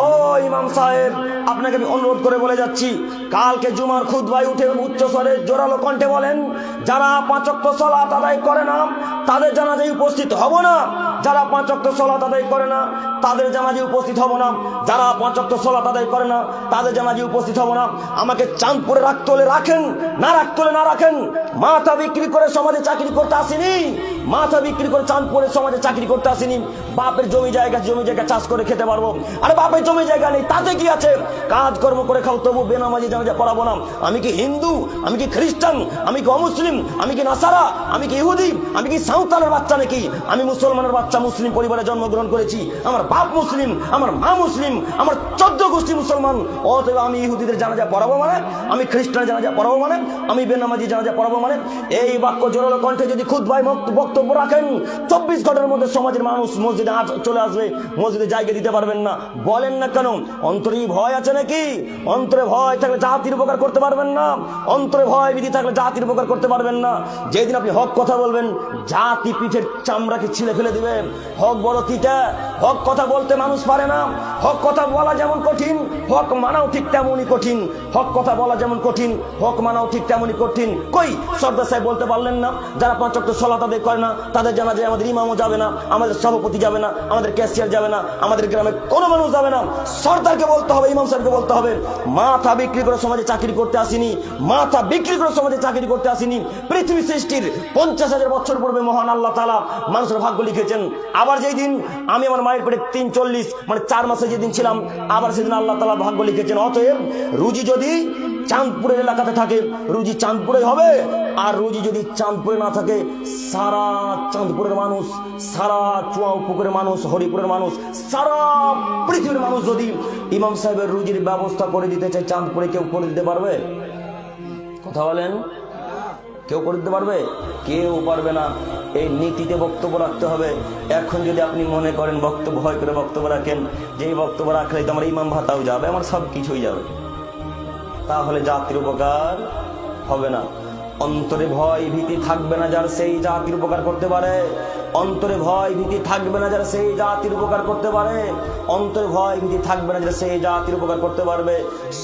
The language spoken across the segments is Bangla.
ও ইমাম সাহেব, আপনাকে আমি অনুরোধ করে বলে যাচ্ছি, কালকে জুমার খুতবায় উঠে উচ্চ স্বরে জোরালো কণ্ঠে বলেন, যারা 5 ওয়াক্ত সালাত আদায় করে না তাদের জানাজায় উপস্থিত হব না। যারা 5 ওয়াক্ত সালাত আদায় করে না তাদের জানাজায় উপস্থিত হব না। যারা 5 ওয়াক্ত সালাত আদায় করে না তাদের জানাজায় উপস্থিত হব না। আমাকে চাঁদপুরে রাখতে হলে রাখেন, না রাখতে হলে না রাখেন। মাথা বিক্রি করে সমাজে চাকরি করতে আসিনি, মাথা বিক্রি করে চাঁদপুরের সমাজে চাকরি করতে আসিনি। বাপের জমি জায়গা চাষ করে খেতে পারবো। আরে বাপের জমি জায়গা নেই তাতে কি আছে, কাজকর্ম করে খাও, তবু বেনামাজি জানাজা পড়াবো না। আমি কি হিন্দু, আমি কি খ্রিস্টান, আমি কি অমুসলিম, আমি কি নাসারা, আমি কি ইহুদি, আমি কি সাঁওতালের বাচ্চা নাকি? আমি মুসলমানের বাচ্চা, মুসলিম পরিবারে জন্মগ্রহণ করেছি। আমার বাপ মুসলিম, আমার মা মুসলিম, আমার 14 গোষ্ঠী মুসলমান। অতএব আমি ইহুদিদের জানাজা পড়াবো মানে, আমি খ্রিস্টানের জানাজা পড়াবো মানে, আমি বেনামাজি জানাজা পড়াবো মানে? এই বাক্য জোরালো কণ্ঠে যদি খুতবায় বক্তব্য রাখেন, 24 ঘন্টার মধ্যে সমাজের মানুষ মসজিদে চলে আসবে, মসজিদে জায়গা দিতে পারবেন না। বলেন না কেন? অন্তরে ভয় আছে নাকি? অন্তরে ভয় থাকলে জাতির উপকার করতে পারবেন না। অন্তরে ভয় ভীতি থাকলে জাতির উপকার করতে পারবেন না। যেদিন আপনি হক কথা বলবেন, জাতি পিঠের চামড়াকে ছিঁড়ে ফেলে দিবে। হক বড় তিতা, হক কথা বলতে মানুষ পারে না। হক কথা বলা যেমন কঠিন, হক মানাও ঠিক তেমনই কঠিন। হক কথা বলা যেমন কঠিন, হক মানাও ঠিক তেমনই কঠিন। কই সর্দার সাহেব বলতে পারলেন না, যারা 5 ওয়াক্ত সালাত আদায় করে না তাদের জানাজায় আমাদের ইমামও যাবে না, আমাদের সভাপতি যাবে না, আমাদের ক্যাশিয়ার যাবে না, আমাদের গ্রামে কোনো মানুষ যাবে না। সর্দারকে বলতে হবে, ইমাম সাহেবকে বলতে হবে, মাথা বিক্রি করে সমাজে চাকরি করতে আসিনি, মাথা বিক্রি করে সমাজে চাকরি করতে আসিনি। পৃথিবী সৃষ্টির 50,000 বছর পূর্বে মহান আল্লাহ তাআলা মানুষের ভাগ্য লিখেছেন। আবার যেই দিন আমি আমার মায়ের পেটে 43 মানে 4 মাসে যেদিন ছিলাম, আবার সেদিন আল্লাহ তাআলা ভাগ্য লিখেছেন। অতএব রুজি যদি চাঁদপুরের এলাকাতে থাকে, রুজি চাঁদপুরে হবে। আর রুজি যদি চাঁদপুরে না থাকে, সারা চাঁদপুরের মানুষ, সারা চুয়াপুকুরের মানুষ, হরিপুরের মানুষ, সারা পৃথিবীর মানুষ যদি ইমাম সাহেবের রুজির ব্যবস্থা করে দিতে চায়, চাঁদপুরে কেউ করে দিতে পারবে? কথা বলেন, কেউ করে দিতে পারবে? কেউ পারবে না। এই নীতিতে বক্তব্য রাখতে হবে। এখন যদি আপনি মনে করেন বক্তব্য ভয় করে বক্তব্য রাখেন, যে বক্তব্য রাখলে তো আমার ইমাম ভাতাও যাবে, আমার সব কিছুই যাবে, তাহলে জাতির উপকার হবে না। অন্তরে ভয় ভীতি থাকবে না যার, সেই জাতির উপকার করতে পারে। অন্তরে ভয় ভীতি থাকবে না যার, সেই জাতির উপকার করতে পারে। অন্তরে ভয় ভীতি থাকবে না যার, সেই জাতির উপকার করতে পারবে।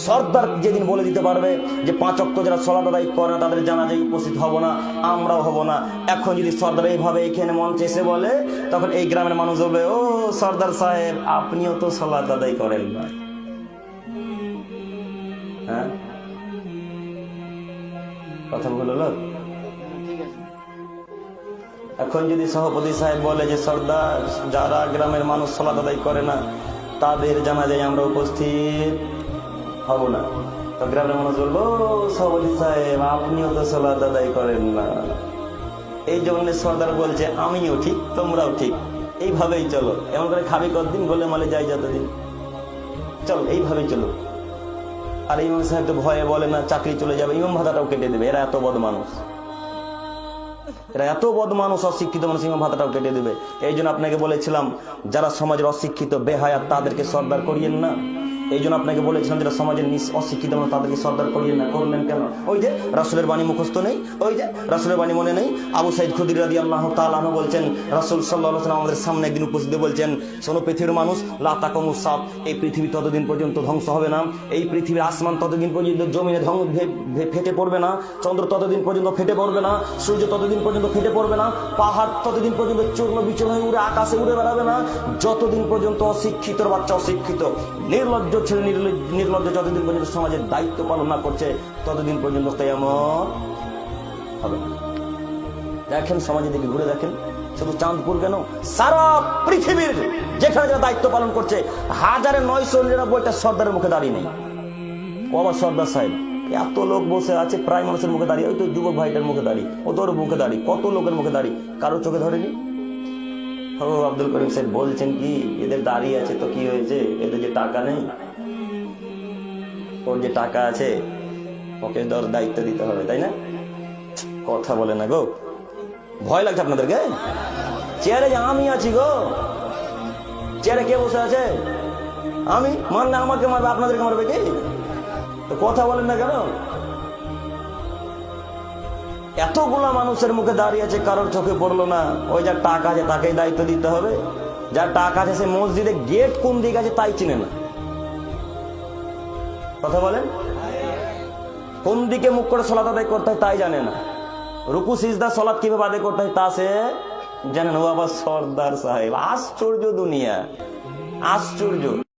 সর্দার যেদিন বলে দিতে পারবে যে 5 ওয়াক্ত যারা সালাত আদায় করে না তাদের জানাজায় উপস্থিত হব না, আমরাও হব না। এখন যদি সর্দার এইভাবে এখানে মঞ্চে এসে বলে, তখন এই গ্রামের মানুষ বলবে, ও সর্দার সাহেব, আপনিও তো সালাত আদায় করেন না। হ্যাঁ, কথা বলল। এখন যদি সভাপতি সাহেব বলে যে সর্দার, যারা গ্রামের মানুষ সালাত আদায় করে না তাদের জানাজায় আমরা উপস্থিত হব না, তো গ্রামের মানুষ বলবো, সভাপতি সাহেব, আপনিও তো সালাত আদায় করেন না। এই জন্য সর্দার বলছে, আমিও ঠিক তোমরাও ঠিক, এইভাবেই চলো। এমন করে খাবি কতদিন, গোলে মালে যাই যতদিন, চলো এইভাবেই চলো। আর ইমাম সাহেব তো ভয়ে বলে না, চাকরি চলে যাবে, ইমাম ভাতাটাও কেটে দেবে। এরা এত বদ মানুষ, এরা এত বদ মানুষ, অশিক্ষিত মানুষ, ইমাম ভাতাটাও কেটে দেবে। এই জন্য আপনাকে বলেছিলাম, যারা সমাজের অশিক্ষিত বেহায়াত তাদেরকে সর্দার করিয়েন না। এই জন্য আপনাকে বলেছিলাম, যারা সমাজের অশিক্ষিত মানুষ তাদেরকে সর্দার করিয়েন না। করলেন কেন? ওই যে রাসূলের বাণী মুখস্থ নেই, ওই যে রাসূলের বাণী মনে নেই। আবু সাঈদ খুদরি রাদিয়াল্লাহু তাআলা আনহু বলছেন, রাসূল সাল্লাল্লাহু আলাইহি ওয়াসাল্লাম আমাদের সামনে একদিন উপস্থিত বলছেন, শোনো পৃথিবীর মানুষ, লা তাকুমুস সাত, এই পৃথিবী ততদিন পর্যন্ত ধ্বংস হবে না, এই পৃথিবীর আসমান ততদিন পর্যন্ত জমিনে ফেটে পড়বে না, চন্দ্র ততদিন পর্যন্ত ফেটে পড়বে না, সূর্য ততদিন পর্যন্ত ফেটে পড়বে না, পাহাড় ততদিন পর্যন্ত চূর্ণ বিচূর্ণ হয়ে উড়ে আকাশে উড়ে বেড়াবে না, যতদিন পর্যন্ত অশিক্ষিতর বাচ্চা অশিক্ষিত, নির্লজ্জ ছেলে নির্লজ্জ যতদিন পর্যন্ত সমাজের দায়িত্ব পালন না করছে, ততদিন পর্যন্ত কিয়ামত হবে না। দেখেন সমাজের দিকে ঘুরে দেখেন, শুধু চাঁদপুর কেন, সারা পৃথিবীর যেখানে যারা দায়িত্ব পালন করছে, 1999টা সর্দারের মুখে দাঁড়িয়ে নেই। ও আবার সর্দার সাহেব, এত লোক বসে আছে, প্রায় মানুষের মুখে দাঁড়িয়ে, ওই তো যুবক ভাইটার মুখে দাঁড়িয়ে, ও তোর মুখে দাঁড়িয়ে, কত লোকের মুখে দাঁড়িয়ে, কারোর চোখে ধরেনি। ও আব্দুল করিম সাহেব বলছেন কি, এদের দাঁড়িয়ে আছে তো কি হয়েছে, এদের যে টাকা নেই, ওর যে টাকা আছে ওকে দায়িত্ব দিতে হবে, তাই না? কথা বলে না গো, ভয় লাগছে আপনাদেরকে? চেয়ারে যে আমি আছি গো, চেয়ারে কে বসে আছে? আমি, মানলে আমাকে মারবে, আপনাদেরকে মারবে কি? তো কথা বলেন না কেন? এতগুলা মানুষের মুখে দাঁড়িয়ে আছে, কারোর চোখে পড়লো না। ওই যার টাকা আছে তাকেই দায়িত্ব দিতে হবে। যার টাকা আছে সে মসজিদে গেট কোন দিকে আছে তাই চিনে না, কথা বলেন, কোন দিকে মুখ করে সলাত আদায় করতে হয় তাই জানে না, রুকু সিজদা সলাত কিভাবে আদায় করতে হয় তা সে জানে না। ও আবার সর্দার সাহেব, আশ্চর্য দুনিয়া, আশ্চর্য।